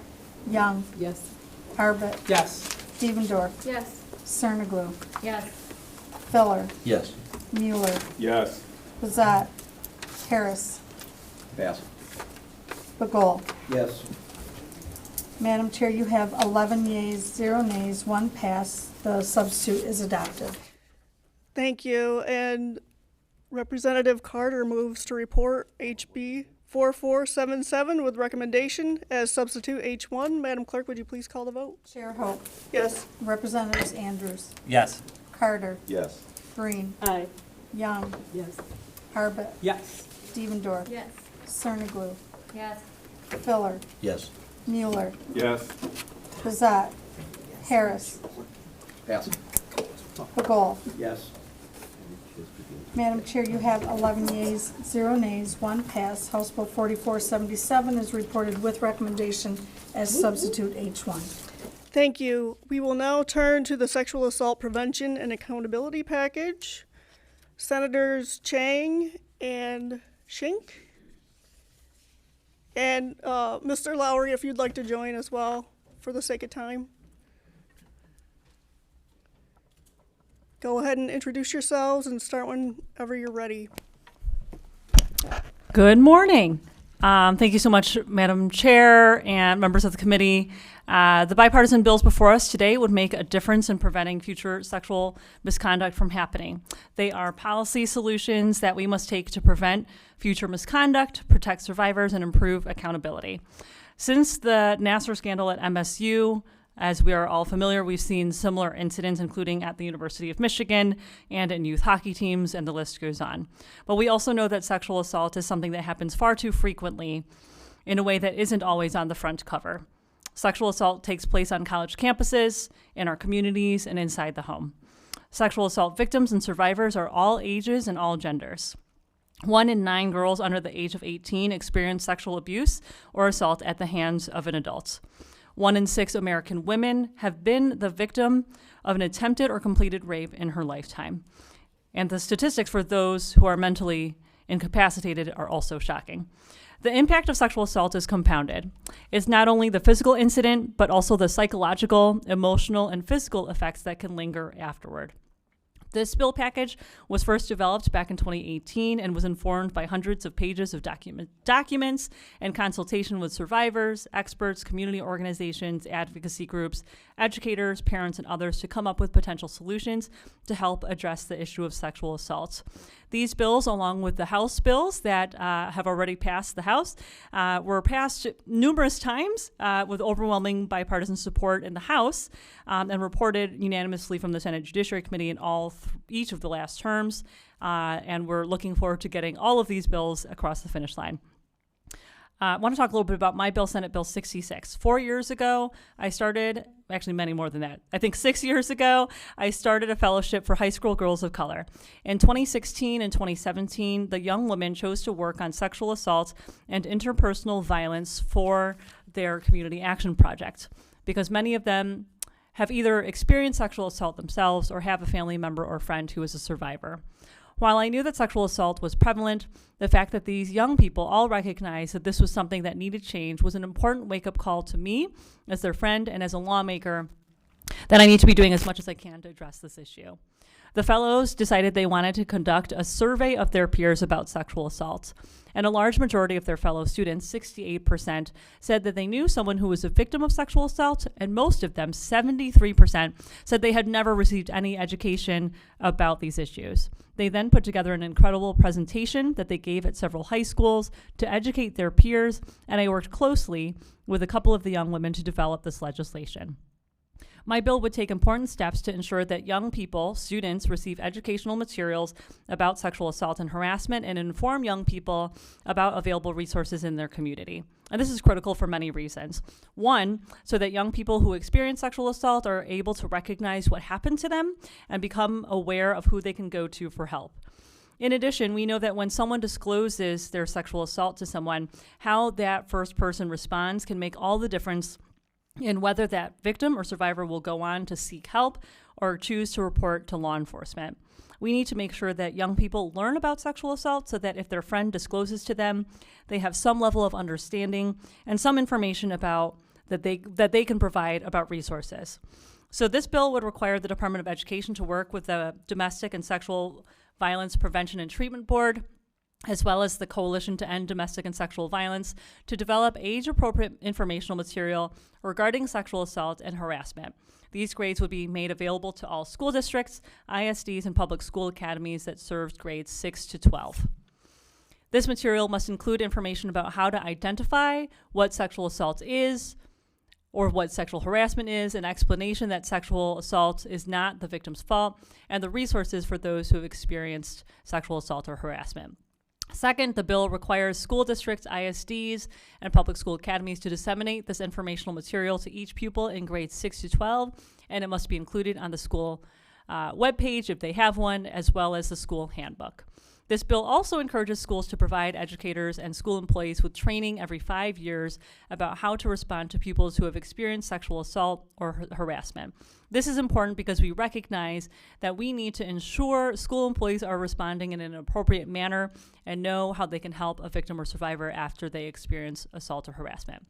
Young. Yes. Arbit. Yes. Devendorf. Yes. Cerniglu. Yes. Filler. Yes. Mueller. Yes. Bazat. Harris. Pass. Bagol. Yes. Madam Chair, you have 11 yeas, 0 nays, 1 pass. The substitute is adopted. Thank you. And Representative Carter moves to report HB 4477 with recommendation as substitute H1. Madam Clerk, would you please call the vote? Chair Hope. Yes. Representatives Andrews. Yes. Carter. Yes. Green. Aye. Young. Yes. Arbit. Yes. Devendorf. Yes. Cerniglu. Yes. Filler. Yes. Mueller. Yes. Bazat. Harris. Pass. Bagol. Yes. Madam Chair, you have 11 yeas, 0 nays, 1 pass. House Bill 4477 is reported with recommendation as substitute H1. Thank you. We will now turn to the sexual assault prevention and accountability package. Senators Chang and Schink. And Mr. Lowry, if you'd like to join as well, for the sake of time. Go ahead and introduce yourselves and start whenever you're ready. Good morning. Thank you so much, Madam Chair and members of the committee. The bipartisan bills before us today would make a difference in preventing future sexual misconduct from happening. They are policy solutions that we must take to prevent future misconduct, protect survivors, and improve accountability. Since the Nassar scandal at MSU, as we are all familiar, we've seen similar incidents, including at the University of Michigan and in youth hockey teams, and the list goes on. But we also know that sexual assault is something that happens far too frequently in a way that isn't always on the front cover. Sexual assault takes place on college campuses, in our communities, and inside the home. Sexual assault victims and survivors are all ages and all genders. 1 in 9 girls under the age of 18 experience sexual abuse or assault at the hands of an adult. 1 in 6 American women have been the victim of an attempted or completed rape in her lifetime. And the statistics for those who are mentally incapacitated are also shocking. The impact of sexual assault is compounded. It's not only the physical incident, but also the psychological, emotional, and physical effects that can linger afterward. This bill package was first developed back in 2018 and was informed by hundreds of pages of documents and consultation with survivors, experts, community organizations, advocacy groups, educators, parents, and others to come up with potential solutions to help address the issue of sexual assault. These bills, along with the House bills that have already passed the House, were passed numerous times with overwhelming bipartisan support in the House and reported unanimously from the Senate Judiciary Committee in each of the last terms. And we're looking forward to getting all of these bills across the finish line. I want to talk a little bit about my bill, Senate Bill 66. 4 years ago, I started, actually many more than that, I think 6 years ago, I started a fellowship for high school girls of color. In 2016 and 2017, the young women chose to work on sexual assault and interpersonal violence for their community action project, because many of them have either experienced sexual assault themselves or have a family member or friend who is a survivor. While I knew that sexual assault was prevalent, the fact that these young people all recognized that this was something that needed change was an important wake-up call to me as their friend and as a lawmaker that I need to be doing as much as I can to address this issue. The fellows decided they wanted to conduct a survey of their peers about sexual assault, and a large majority of their fellow students, 68%, said that they knew someone who was a victim of sexual assault, and most of them, 73%, said they had never received any education about these issues. They then put together an incredible presentation that they gave at several high schools to educate their peers, and I worked closely with a couple of the young women to develop this legislation. My bill would take important steps to ensure that young people, students, receive educational materials about sexual assault and harassment and inform young people about available resources in their community. And this is critical for many reasons. One, so that young people who experience sexual assault are able to recognize what happened to them and become aware of who they can go to for help. In addition, we know that when someone discloses their sexual assault to someone, how that first person responds can make all the difference in whether that victim or survivor will go on to seek help or choose to report to law enforcement. We need to make sure that young people learn about sexual assault so that if their friend discloses to them, they have some level of understanding and some information about that they can provide about resources. So this bill would require the Department of Education to work with the Domestic and Sexual Violence Prevention and Treatment Board, as well as the Coalition to End Domestic and Sexual Violence, to develop age-appropriate informational material regarding sexual assault and harassment. These grades would be made available to all school districts, ISDs, and public school academies that served grades 6 to 12. This material must include information about how to identify what sexual assault is, or what sexual harassment is, an explanation that sexual assault is not the victim's fault, and the resources for those who have experienced sexual assault or harassment. Second, the bill requires school districts, ISDs, and public school academies to disseminate this informational material to each pupil in grades 6 to 12, and it must be included on the school webpage if they have one, as well as the school handbook. This bill also encourages schools to provide educators and school employees with training every 5 years about how to respond to pupils who have experienced sexual assault or harassment. This is important because we recognize that we need to ensure school employees are responding in an appropriate manner and know how they can help a victim or survivor after they experience assault or harassment.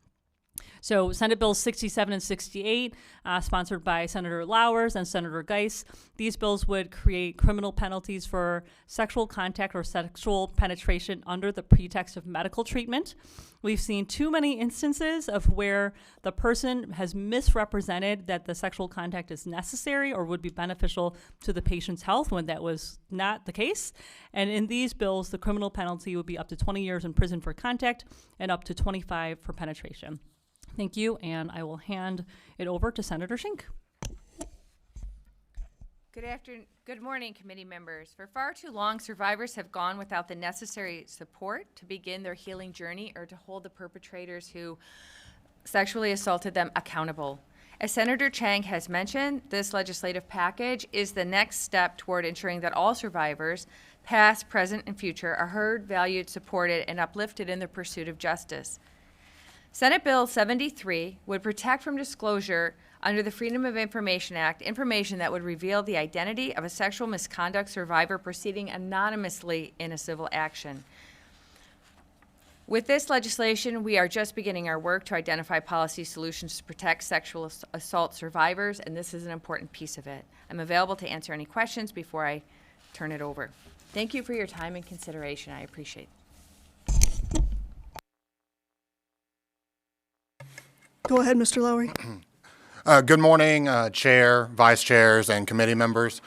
So Senate Bills 67 and 68, sponsored by Senator Lowers and Senator Geis, these bills would create criminal penalties for sexual contact or sexual penetration under the pretext of medical treatment. We've seen too many instances of where the person has misrepresented that the sexual contact is necessary or would be beneficial to the patient's health when that was not the case. And in these bills, the criminal penalty would be up to 20 years in prison for contact and up to 25 for penetration. Thank you, and I will hand it over to Senator Schenk. Good morning, committee members. For far too long, survivors have gone without the necessary support to begin their healing journey or to hold the perpetrators who sexually assaulted them accountable. As Senator Chang has mentioned, this legislative package is the next step toward ensuring that all survivors, past, present, and future, are heard, valued, supported, and uplifted in the pursuit of justice. Senate Bill 73 would protect from disclosure under the Freedom of Information Act information that would reveal the identity of a sexual misconduct survivor proceeding anonymously in a civil action. With this legislation, we are just beginning our work to identify policy solutions to protect sexual assault survivors, and this is an important piece of it. I'm available to answer any questions before I turn it over. Thank you for your time and consideration. I appreciate it. Go ahead, Mr. Lowry. Good morning, Chair, Vice Chairs, and committee members.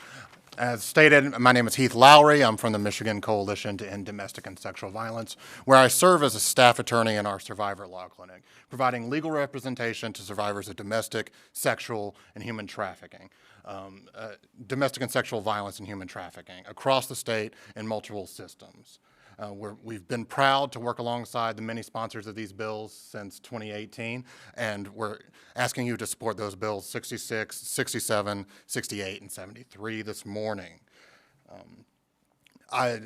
As stated, my name is Heath Lowry. I'm from the Michigan Coalition to End Domestic and Sexual Violence, where I serve as a staff attorney in our survivor law clinic, providing legal representation to survivors of domestic, sexual, and human trafficking, domestic and sexual violence and human trafficking across the state in multiple systems. We've been proud to work alongside the many sponsors of these bills since 2018, and we're asking you to support those bills 66, 67, 68, and 73 this morning.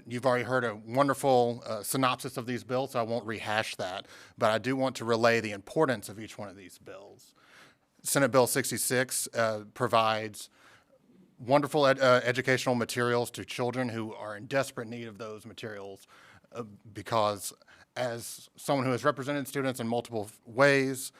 You've already heard a wonderful synopsis of these bills, so I won't rehash that, but I do want to relay the importance of each one of these bills. Senate Bill 66 provides wonderful educational materials to children who are in desperate need of those materials because as someone who has represented students in multiple ways,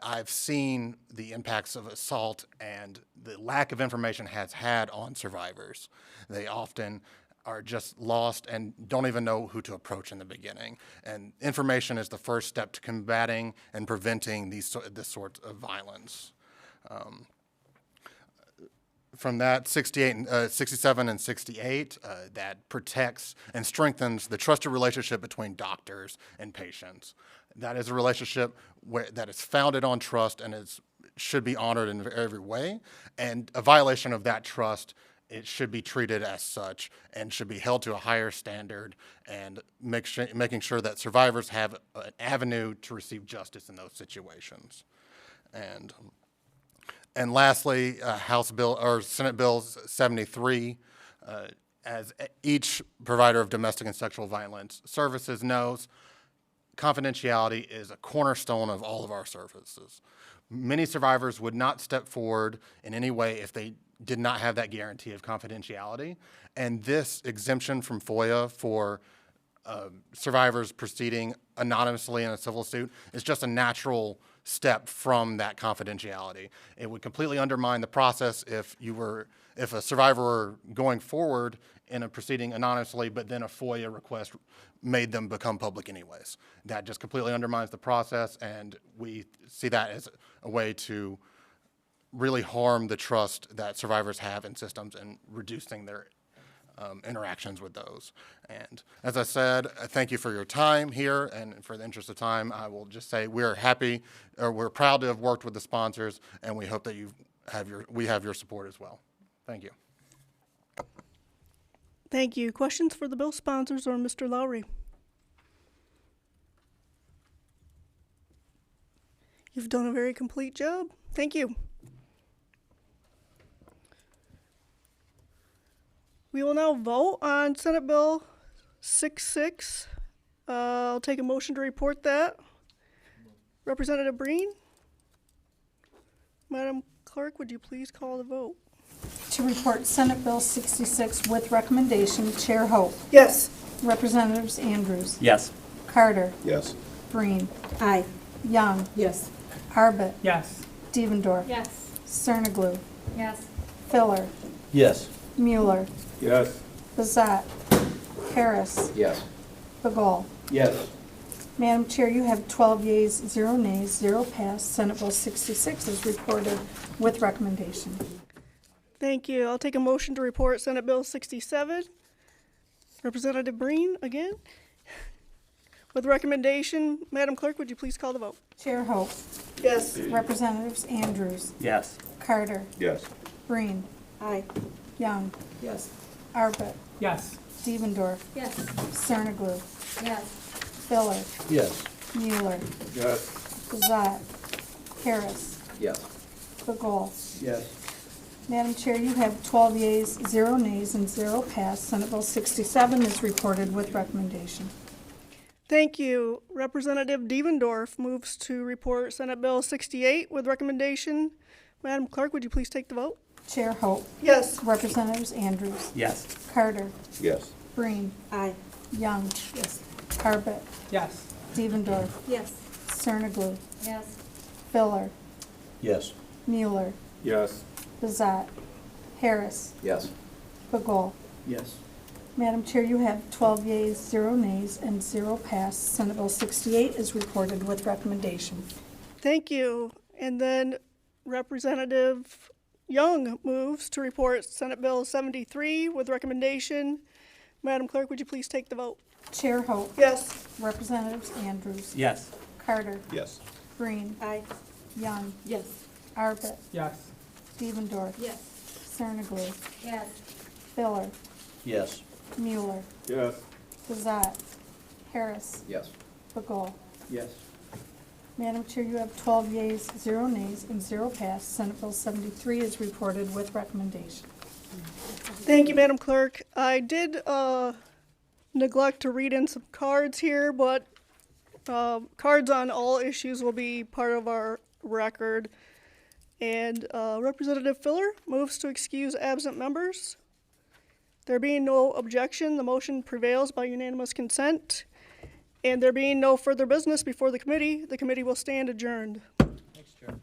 I've seen the impacts of assault and the lack of information has had on survivors. They often are just lost and don't even know who to approach in the beginning. And information is the first step to combating and preventing this sort of violence. From that, 67 and 68, that protects and strengthens the trusted relationship between doctors and patients. That is a relationship that is founded on trust and should be honored in every way. And a violation of that trust, it should be treated as such and should be held to a higher standard and making sure that survivors have an avenue to receive justice in those situations. And lastly, Senate Bill 73, as each provider of domestic and sexual violence services knows, confidentiality is a cornerstone of all of our services. Many survivors would not step forward in any way if they did not have that guarantee of confidentiality. And this exemption from FOIA for survivors proceeding anonymously in a civil suit is just a natural step from that confidentiality. It would completely undermine the process if a survivor were going forward in a proceeding anonymously, but then a FOIA request made them become public anyways. That just completely undermines the process, and we see that as a way to really harm the trust that survivors have in systems and reducing their interactions with those. And as I said, thank you for your time here, and for the interest of time, I will just say we're proud to have worked with the sponsors, and we hope that we have your support as well. Thank you. Thank you. Questions for the bill sponsors or Mr. Lowry? You've done a very complete job. Thank you. We will now vote on Senate Bill 66. I'll take a motion to report that. Representative Breen? Madam Clerk, would you please call the vote? To report Senate Bill 66 with recommendation, Chair Hope. Yes. Representatives Andrews. Yes. Carter. Yes. Breen. Aye. Young. Yes. Arbit. Yes. Devendorf. Yes. Cerniglu. Yes. Filler. Yes. Mueller. Yes. Bazat. Harris. Yes. Bagul. Yes. Madam Chair, you have 12 yeas, 0 nays, 0 pass. Senate Bill 66 is reported with recommendation. Thank you. I'll take a motion to report Senate Bill 67. Representative Breen again. With recommendation, Madam Clerk, would you please call the vote? Chair Hope. Yes. Representatives Andrews. Yes. Carter. Yes. Breen. Aye. Young. Yes. Arbit. Yes. Devendorf. Yes. Cerniglu. Yes. Filler. Yes. Mueller. Yes. Bazat. Harris. Yes. Bagul. Yes. Madam Chair, you have 12 yeas, 0 nays, and 0 pass. Senate Bill 67 is reported with recommendation. Thank you. Representative Devendorf moves to report Senate Bill 68 with recommendation. Madam Clerk, would you please take the vote? Chair Hope. Yes. Representatives Andrews. Yes. Carter. Yes. Breen. Aye. Young. Yes. Arbit. Yes. Devendorf. Yes. Cerniglu. Yes. Filler. Yes. Mueller. Yes. Bazat. Harris. Yes. Bagul. Yes. Madam Chair, you have 12 yeas, 0 nays, and 0 pass. Senate Bill 68 is reported with recommendation. Thank you. And then Representative Young moves to report Senate Bill 73 with recommendation. Madam Clerk, would you please take the vote? Chair Hope. Yes. Representatives Andrews. Yes. Carter. Yes. Green. Aye. Young. Yes. Arbit. Yes. Stevendorf. Yes. Cernigli. Yes. Filler. Yes. Mueller. Yes. Kazat. Harris. Yes. Bagul. Yes. Madam Chair, you have 12 yeas, 0 nays, and 0 pass. Senate Bill 73 is reported with recommendation. Thank you, Madam Clerk. I did neglect to read in some cards here, but cards on all issues will be part of our record. And Representative Filler moves to excuse absent members. There being no objection, the motion prevails by unanimous consent. And there being no further business before the committee will stand adjourned. Thanks, Chair.